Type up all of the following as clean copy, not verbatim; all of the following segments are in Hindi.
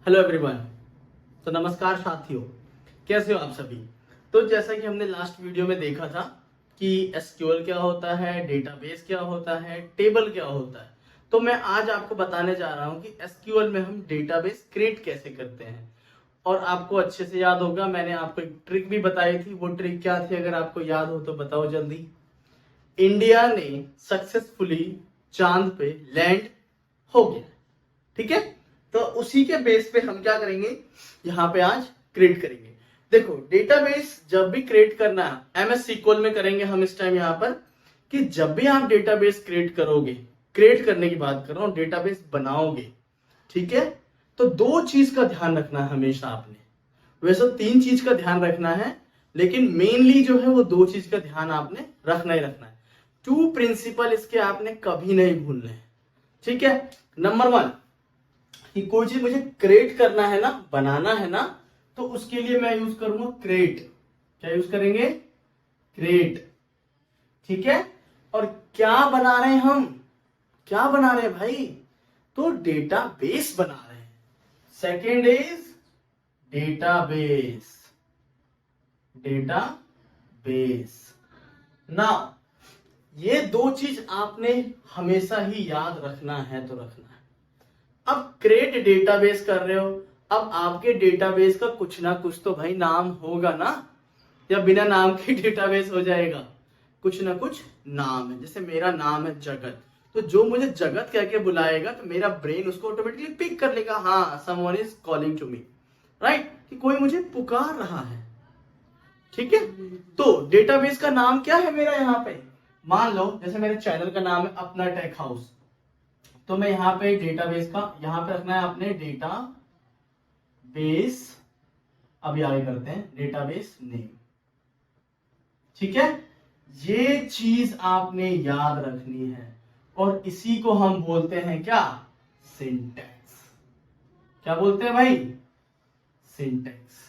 Hello everyone. तो नमस्कार साथियों, कैसे हो आप सभी। तो जैसा कि हमने लास्ट वीडियो में देखा था कि एसक्यूएल क्या होता है, डेटाबेस क्या होता है, टेबल क्या होता है। तो मैं आज आपको बताने जा रहा हूं कि एसक्यूएल में हम डेटाबेस क्रिएट कैसे करते हैं। और आपको अच्छे से याद होगा, मैंने आपको एक ट्रिक भी बताई थी। वो ट्रिक क्या थी, अगर आपको याद हो तो बताओ जल्दी। इंडिया ने सक्सेसफुली चांद पे लैंड हो गया, ठीक है। तो उसी के बेस पे हम क्या करेंगे, यहाँ पे आज क्रिएट करेंगे। देखो, डेटाबेस जब भी क्रिएट करना है एमएस सीक्वल में करेंगे हम इस टाइम यहाँ पर, कि जब भी आप डेटाबेस क्रिएट करोगे, क्रिएट करने की बात कर रहा हूं, डेटाबेस बनाओगे, ठीक है। तो दो चीज का ध्यान रखना है हमेशा आपने। वैसे तीन चीज का ध्यान रखना है, लेकिन मेनली जो है वो दो चीज का ध्यान आपने रखना ही रखना है। टू प्रिंसिपल इसके आपने कभी नहीं भूलने हैं, ठीक है। नंबर वन, कि कोई चीज मुझे क्रिएट करना है ना, बनाना है ना, तो उसके लिए मैं यूज करूंगा क्रिएट। क्या यूज करेंगे? क्रिएट, ठीक है। और क्या बना रहे हैं हम, क्या बना रहे हैं भाई? तो डेटाबेस बना रहे हैं। सेकेंड इज डेटाबेस, डेटाबेस ना। ये दो चीज आपने हमेशा ही याद रखना है तो रखना है। अब क्रिएट डेटाबेस कर रहे हो, अब आपके डेटाबेस का कुछ ना कुछ तो भाई नाम होगा ना, या बिना नाम के डेटाबेस हो जाएगा? कुछ ना कुछ नाम है। जैसे मेरा नाम है जगत, तो जो मुझे जगत कह के बुलाएगा तो मेरा ब्रेन उसको ऑटोमेटिकली पिक कर लेगा, हाँ someone is calling to me, right, कि कोई मुझे पुकार रहा है, ठीक है। तो डेटाबेस का नाम क्या है मेरा यहाँ पे? मान लो जैसे मेरे चैनल का नाम है अपना टेक हाउस, तो मैं यहाँ पे डेटाबेस का यहाँ पे रखना है आपने डेटा बेस। अभी आगे करते हैं डेटाबेस नेम, ठीक है। ये चीज आपने याद रखनी है, और इसी को हम बोलते हैं क्या? सिंटैक्स। क्या बोलते हैं भाई? सिंटैक्स।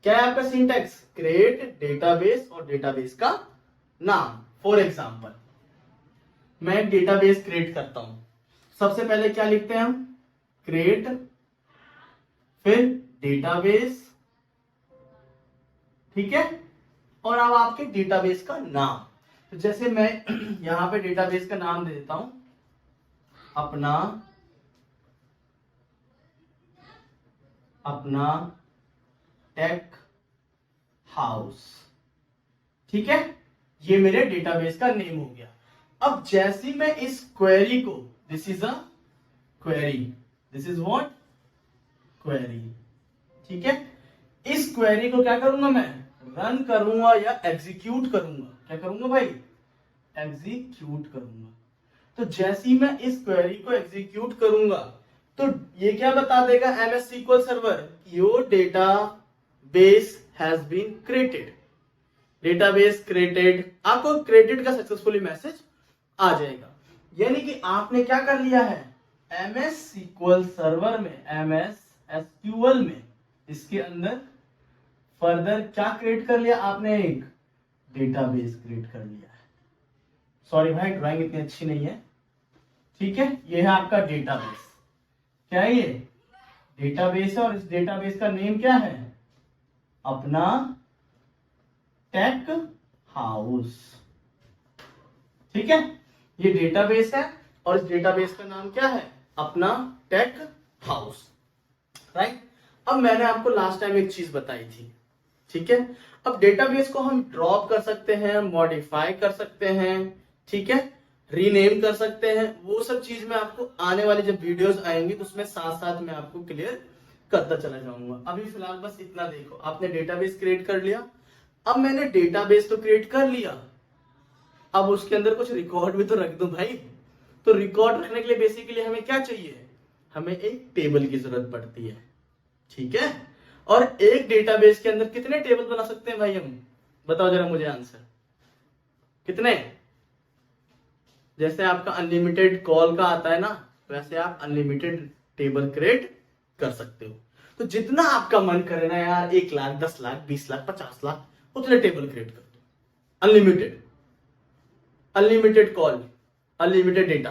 क्या है आपका सिंटैक्स? क्रिएट डेटाबेस और डेटाबेस का नाम। फॉर एग्जांपल, मैं एक डेटाबेस क्रिएट करता हूं, सबसे पहले क्या लिखते हैं हम? क्रिएट, फिर डेटाबेस, ठीक है। और अब आपके डेटाबेस का नाम, तो जैसे मैं यहां पे डेटाबेस का नाम दे देता हूं अपना अपना टेक हाउस, ठीक है। ये मेरे डेटाबेस का नेम हो गया। अब जैसी मैं इस क्वेरी को, this is a query, this is what? Query, ठीक है। इस क्वेरी को क्या करूंगा मैं? रन करूंगा या एग्जीक्यूट करूंगा। क्या करूंगा भाई? एग्जीक्यूट करूंगा। तो जैसी मैं इस क्वेरी को एग्जीक्यूट करूंगा, तो ये क्या बता देगा MS SQL server? Your data base has been created, database created. आपको क्रिएटेड का सक्सेसफुली मैसेज आ जाएगा। यानी कि आपने क्या कर लिया है, एमएस सीक्वल सर्वर में, एमएस एसक्यूएल में, इसके अंदर फर्दर क्या क्रिएट कर लिया आपने? एक डेटाबेस क्रिएट कर लिया है। सॉरी भाई, ड्राइंग इतनी अच्छी नहीं है, ठीक है। ये है आपका डेटाबेस। क्या है ये? डेटाबेस है, और इस डेटाबेस का नेम क्या है? अपना टेक हाउस, ठीक है। ये डेटाबेस है, और इस डेटाबेस का नाम क्या है? अपना टेक हाउस, राइट। अब मैंने आपको लास्ट टाइम एक चीज बताई थी, ठीक है। अब डेटाबेस को हम ड्रॉप कर सकते हैं, मॉडिफाई कर सकते हैं, ठीक है, रीनेम कर सकते हैं। वो सब चीज मैं आपको आने वाली जब वीडियोस आएंगी तो उसमें साथ साथ मैं आपको क्लियर करता चला जाऊंगा। अभी फिलहाल बस इतना देखो, आपने डेटाबेस क्रिएट कर लिया। अब मैंने डेटाबेस तो क्रिएट कर लिया, अब उसके अंदर कुछ रिकॉर्ड भी तो रख दूं भाई। तो रिकॉर्ड रखने के लिए बेसिकली हमें क्या चाहिए? हमें एक टेबल की जरूरत पड़ती है, ठीक है। और एक डेटाबेस के अंदर कितने टेबल बना सकते हैं भाई हम? बताओ जरा मुझे आंसर, कितने? जैसे आपका अनलिमिटेड कॉल का आता है ना, वैसे आप अनलिमिटेड टेबल क्रिएट कर सकते हो। तो जितना आपका मन करे ना यार, 1 लाख, 10 लाख, 20 लाख, 50 लाख, उतने टेबल क्रिएट कर दो। Unlimited, unlimited call, unlimited data.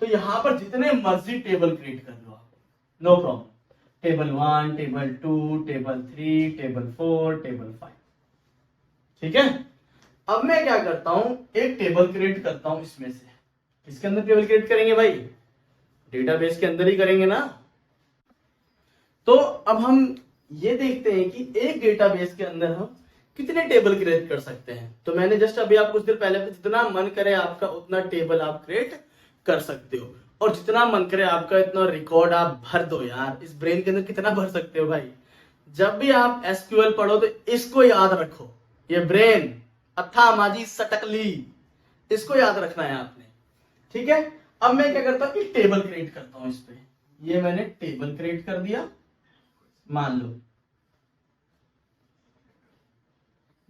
तो यहां पर जितने मर्जी टेबल क्रिएट कर लो आप, no problem. Table 1, table 2, table 3, table 4, table 5। ठीक है, अब मैं क्या करता हूं, एक टेबल क्रिएट करता हूं इसमें से। किसके अंदर टेबल क्रिएट करेंगे भाई? डेटाबेस के अंदर ही करेंगे ना। तो अब हम ये देखते हैं कि एक डेटाबेस के अंदर हम कितने टेबल क्रिएट कर सकते हैं। तो मैंने जस्ट अभी आप कुछ देर पहले, जितना मन करे आपका उतना टेबल आप क्रिएट कर सकते हो, और जितना मन करे आपका इतना रिकॉर्ड आप भर दो यार। इस ब्रेन के अंदर कितना भर सकते हो भाई? जब भी आप एसक्यूएल पढ़ो तो इसको याद रखो, ये ब्रेन अथा माजी सटकली, इसको याद रखना है आपने। ठीक है, अब मैं क्या करता हूं, एक टेबल क्रिएट करता हूं इस पे। ये मैंने टेबल क्रिएट कर दिया, मान लो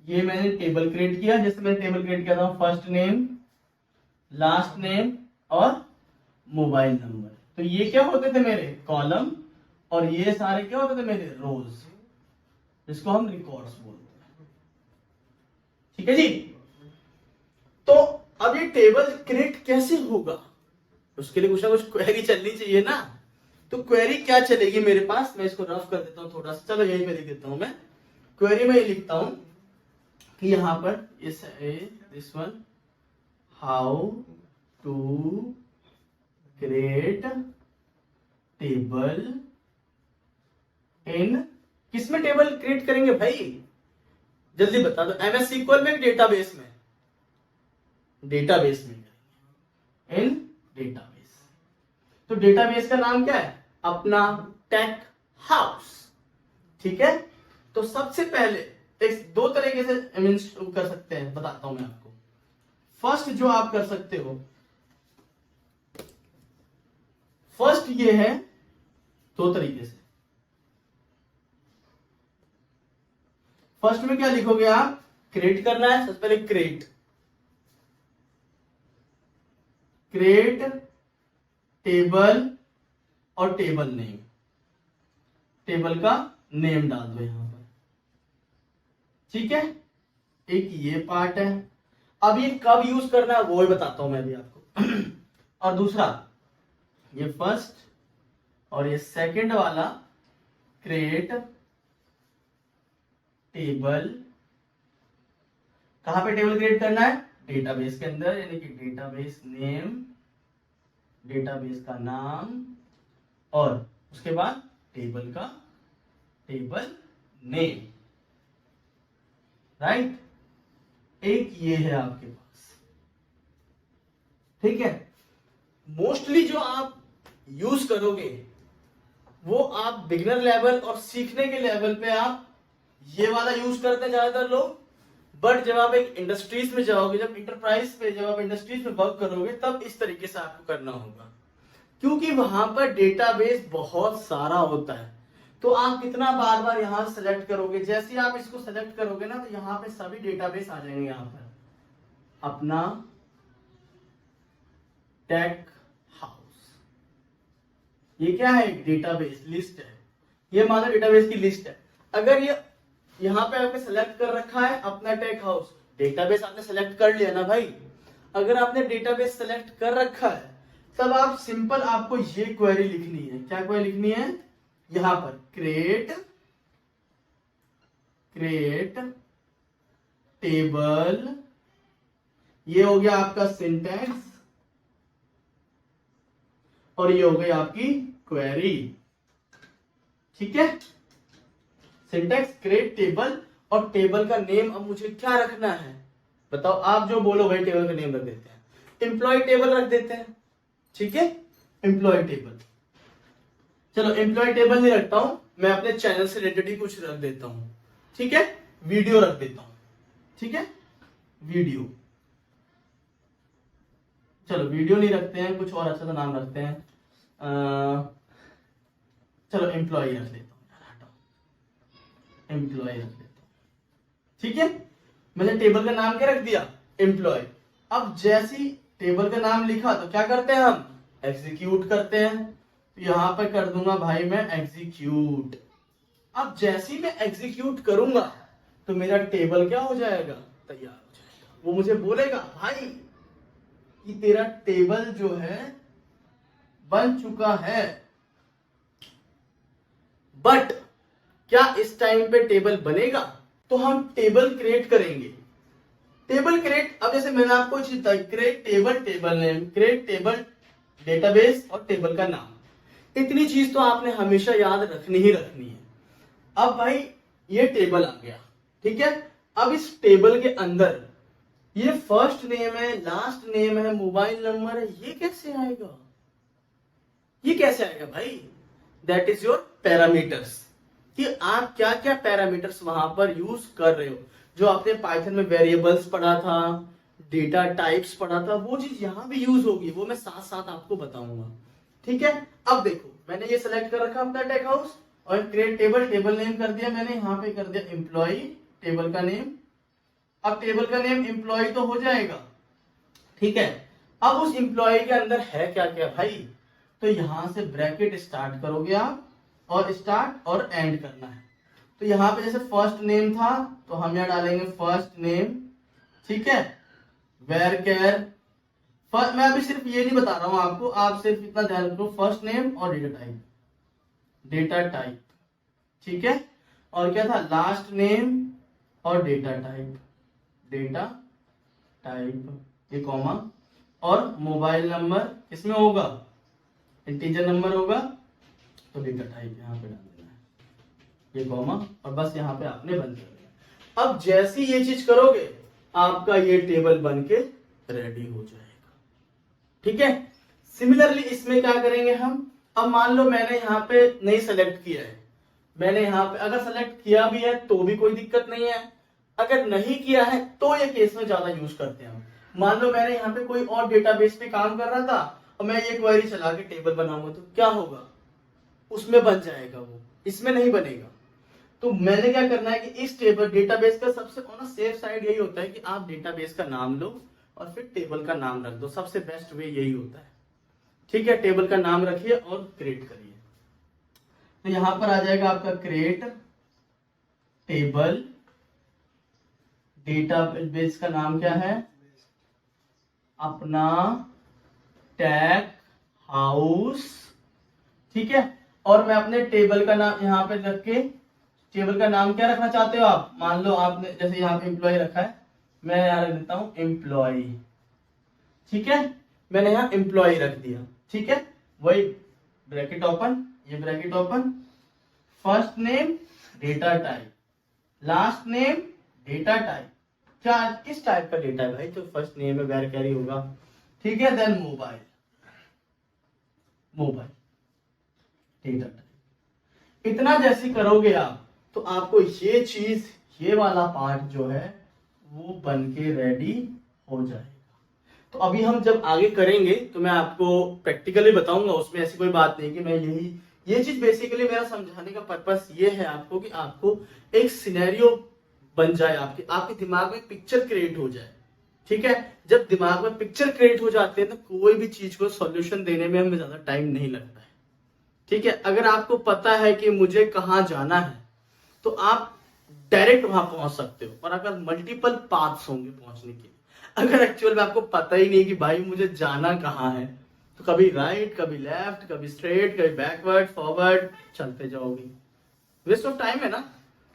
ये मैंने टेबल क्रिएट किया। जैसे मैंने टेबल क्रिएट किया था, फर्स्ट नेम, लास्ट नेम और मोबाइल नंबर। तो ये क्या होते थे मेरे कॉलम, और ये सारे क्या होते थे मेरे रोज, जिसको हम रिकॉर्ड्स बोलते हैं। ठीक है जी। तो अब ये टेबल क्रिएट कैसे होगा, उसके लिए कुछ ना कुछ क्वेरी चलनी चाहिए ना। तो क्वेरी क्या चलेगी मेरे पास, मैं इसको रफ कर देता हूं थोड़ा सा। चलो यही पे लिख देता हूं मैं क्वेरी में। ये लिखता हूं कि यहां पर this one, how to create table in, किसमें टेबल क्रिएट करेंगे भाई, जल्दी बता दो। एमएस SQL में, डेटाबेस में? डेटाबेस में करेंगे, इन डेटाबेस। तो डेटाबेस का नाम क्या है? अपना टेक हाउस। ठीक है, तो सबसे पहले एक दो तरीके से कर सकते हैं, बताता हूं मैं आपको। फर्स्ट जो आप कर सकते हो, फर्स्ट ये है, दो तरीके से। फर्स्ट में क्या लिखोगे आप, क्रिएट करना है सबसे पहले, क्रिएट टेबल और टेबल नेम, टेबल का नेम डाल दो यहां पर। ठीक है, एक ये पार्ट है। अब ये कब यूज करना है वो ही बताता हूं मैं अभी आपको। और दूसरा, ये फर्स्ट और ये सेकंड वाला, क्रिएट टेबल, कहां पे टेबल क्रिएट करना है? डेटाबेस के अंदर, यानी कि डेटाबेस नेम, डेटाबेस का नाम, और उसके बाद टेबल का टेबल नेम। राइट, एक ये है आपके पास। ठीक है, मोस्टली जो आप यूज करोगे वो आप बिगिनर लेवल और सीखने के लेवल पे आप ये वाला यूज करते हैं ज्यादातर लोग। बट जब आप एक इंडस्ट्रीज में जाओगे, जब इंटरप्राइज पे, जब आप इंडस्ट्रीज में वर्क करोगे, तब इस तरीके से आपको करना होगा, क्योंकि वहां पर डेटाबेस बहुत सारा होता है। तो आप कितना बार बार यहां सेलेक्ट करोगे, जैसे ही आप इसको सेलेक्ट करोगे ना, तो यहाँ पे सभी डेटाबेस आ जाएंगे। यहाँ पर अपना टेक हाउस, ये क्या है? एक डेटाबेस लिस्ट है। ये मानो डेटाबेस की लिस्ट है। अगर ये यहाँ पे आपने सेलेक्ट कर रखा है अपना टेक हाउस, डेटाबेस आपने सेलेक्ट कर लिया ना भाई। अगर आपने डेटाबेस सेलेक्ट कर रखा है, तब आप सिंपल आपको ये क्वेरी लिखनी है। क्या क्वेरी लिखनी है? यहां पर क्रिएट टेबल, ये हो गया आपका सिंटैक्स, और ये हो गई आपकी क्वेरी। ठीक है, सिंटैक्स, क्रिएट टेबल, और टेबल का नेम अब मुझे क्या रखना है बताओ? आप जो बोलो भाई, टेबल का नेम रख देते हैं, एम्प्लॉय टेबल रख देते हैं। ठीक है, एम्प्लॉय टेबल। चलो एम्प्लॉय टेबल नहीं रखता हूं मैं, अपने चैनल से रिलेटेड ही कुछ रख देता हूं। ठीक है, वीडियो रख देता हूं। ठीक है, वीडियो। चलो वीडियो नहीं रखते हैं, कुछ और अच्छा सा नाम रखते हैं। चलो एम्प्लॉय रख देता हूं, एम्प्लॉय रख देता हूं। ठीक है, मैंने टेबल का नाम क्या रख दिया? एम्प्लॉय। अब जैसी टेबल का नाम लिखा तो क्या करते हैं हम? एग्जीक्यूट करते हैं। तो यहां पर कर दूंगा भाई मैं एग्जीक्यूट। अब जैसी मैं एग्जीक्यूट करूंगा तो मेरा टेबल क्या हो जाएगा? तैयार हो जाएगा। वो मुझे बोलेगा भाई कि तेरा टेबल जो है बन चुका है। बट क्या इस टाइम पे टेबल बनेगा? तो हम टेबल क्रिएट करेंगे। टेबल क्रिएट, अब जैसे मैंने आपको चीज बताई, create table, table name, create table database और टेबल का नाम। इतनी चीज तो आपने हमेशा याद रखनी ही रखनी है। अब भाई ये टेबल आ गया, ठीक है। अब इस टेबल के अंदर ये फर्स्ट नेम है, लास्ट नेम है, मोबाइल नंबर है, ये कैसे आएगा? ये कैसे आएगा भाई? दैट इज योर पैरामीटर्स, कि आप क्या क्या पैरामीटर्स वहां पर यूज कर रहे हो। जो आपने पाइथन में वेरिएबल्स पढ़ा था, डेटा टाइप्स पढ़ा था, वो चीज यहां भी यूज होगी, वो मैं साथ साथ आपको बताऊंगा, ठीक है। अब देखो मैंने ये सेलेक्ट कर रखा अपना टेक हाउस और क्रिएट टेबल, टेबल नेम कर दिया मैंने, यहाँ पे कर दिया एम्प्लॉय, टेबल का नेम। अब टेबल का नेम एम्प्लॉय तो हो जाएगा, ठीक है। अब उस एम्प्लॉय के अंदर है क्या क्या भाई? तो यहां से ब्रैकेट स्टार्ट करोगे आप, और स्टार्ट और एंड करना है। तो यहाँ पे जैसे फर्स्ट नेम था तो हम यहाँ डालेंगे फर्स्ट नेम, ठीक है। वेर केयर, मैं अभी सिर्फ ये नहीं बता रहा हूं आपको, आप सिर्फ इतना ध्यान रखो, फर्स्ट नेम और डेटा टाइप, डेटा टाइप, ठीक है। और क्या था? लास्ट नेम और डेटा टाइप, डेटा टाइप, ये कॉमा, और मोबाइल नंबर किसमें होगा? इंटीजर नंबर होगा, तो डेटा टाइप यहाँ पे डाल देना है, ये कॉमा, और बस यहाँ पे आपने बंद कर दिया। अब जैसी ये चीज करोगे आपका ये टेबल बन के रेडी हो जाएगा, ठीक है। सिमिलरली इसमें क्या करेंगे हम? अब मान लो मैंने यहाँ पे नहीं सेलेक्ट किया है, मैंने यहाँ पे अगर सेलेक्ट किया भी है तो भी कोई दिक्कत नहीं है, अगर नहीं किया है तो ये केस में ज्यादा यूज करते हैं। मान लो मैंने यहाँ पे कोई और डेटाबेस पे काम कर रहा था और मैं ये क्वेरी चला के टेबल बनाऊंगा तो क्या होगा? उसमें बन जाएगा वो, इसमें नहीं बनेगा। तो मैंने क्या करना है कि इस टेबल डेटाबेस का सबसे ऑन सेफ साइड यही होता है कि आप डेटाबेस का नाम लो और फिर टेबल का नाम रख दो, सबसे बेस्ट वे यही होता है, ठीक है। टेबल का नाम रखिए और क्रिएट करिए। तो यहां पर आ जाएगा आपका क्रिएट टेबल, डेटाबेस का नाम क्या है? अपना टेक हाउस, ठीक है। और मैं अपने टेबल का नाम यहाँ पे रख के, टेबल का नाम क्या रखना चाहते हो आप? मान लो आपने जैसे यहाँ पे एम्प्लॉय रखा है, मैं यहाँ रख देता हूं एम्प्लॉय, ठीक है। मैंने यहाँ एम्प्लॉय रख दिया, ठीक है। वही ब्रैकेट ओपन, ये bracket open, first name data type, last name data type, क्या किस टाइप का डेटा है भाई? तो फर्स्ट नेम है, वेर कैरी होगा, ठीक है। Then mobile, mobile data type. इतना जैसे करोगे आप तो आपको ये चीज, ये वाला पार्ट जो है वो बन के रेडी हो जाएगा। तो अभी हम जब आगे करेंगे तो मैं आपको प्रैक्टिकली बताऊंगा, उसमें ऐसी कोई बात नहीं कि मैं यही, ये चीज बेसिकली मेरा समझाने का पर्पस ये है आपको कि आपको एक सिनेरियो बन जाए, आपके दिमाग में पिक्चर क्रिएट हो जाए, ठीक है। जब दिमाग में पिक्चर क्रिएट हो जाते हैं तो कोई भी चीज को सॉल्यूशन देने में हमें ज्यादा टाइम नहीं लगता है, ठीक है। अगर आपको पता है कि मुझे कहाँ जाना है तो आप डायरेक्ट वहां पहुंच सकते हो, और अगर मल्टीपल पाथ्स होंगे पहुंचने के, अगर एक्चुअल में आपको पता ही नहीं कि भाई मुझे जाना कहाँ है, तो कभी राइट, कभी लेफ्ट, कभी स्ट्रेट, कभी बैकवर्ड, फॉरवर्ड चलते जाओगे, वेस्ट ऑफ टाइम है ना।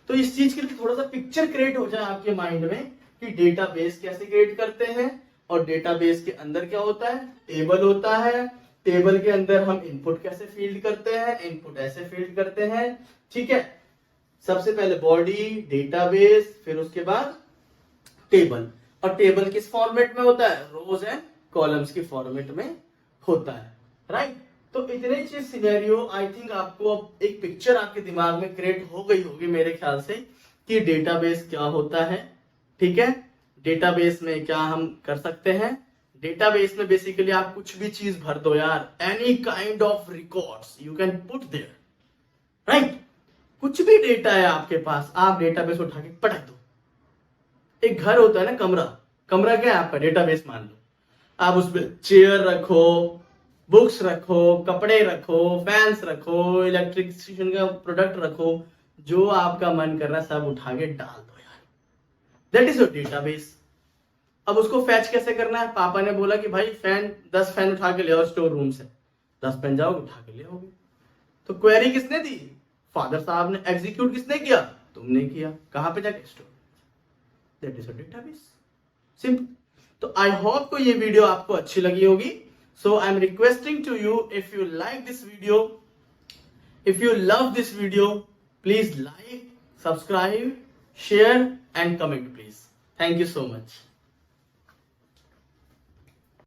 तो इस चीज के लिए थोड़ा सा पिक्चर क्रिएट हो जाए आपके माइंड में कि डेटाबेस कैसे क्रिएट करते हैं, और डेटाबेस के अंदर क्या होता है? टेबल होता है, टेबल के अंदर हम इनपुट कैसे फील्ड करते हैं, इनपुट ऐसे फील्ड करते हैं, ठीक है। सबसे पहले बॉडी, डेटाबेस, फिर उसके बाद टेबल, और टेबल किस फॉर्मेट में होता है? रोज एंड कॉलम्स की फॉर्मेट में होता है, राइट। तो इतने चीज सिनेरियो आई थिंक आपको अब एक पिक्चर आपके दिमाग में क्रिएट हो गई होगी मेरे ख्याल से कि डेटाबेस क्या होता है, ठीक है। डेटाबेस में क्या हम कर सकते हैं? डेटाबेस में बेसिकली आप कुछ भी चीज भर दो यार, any kind of records you can put there, right. कुछ भी डेटा है आपके पास, आप डेटाबेस उठा के पटक दो। एक घर होता है ना, कमरा, कमरा क्या है आपका? डेटाबेस मान लो। आप उसमें चेयर रखो, बुक्स रखो, कपड़े रखो, फैंस रखो, इलेक्ट्रिसिटी का प्रोडक्ट रखो, जो आपका मन कर रहा है सब उठा के डाल दो यार, दैट इज योर डेटाबेस। अब उसको फैच कैसे करना है? पापा ने बोला कि भाई 10 फैन उठा के ले आओ स्टोर रूम से, 10 फैन जाओगे उठा के ले आओगे। तो क्वेरी किसने दी? फादर साहब ने एग्जीक्यूट किसने किया? तुमने किया। कहां पे जाके? Store. That is a database. Simple. तो आई होप को ये वीडियो आपको अच्छी लगी होगी। So I am requesting to you, if you like this video, if you love this video, please like, subscribe, share and comment please. Thank you so much.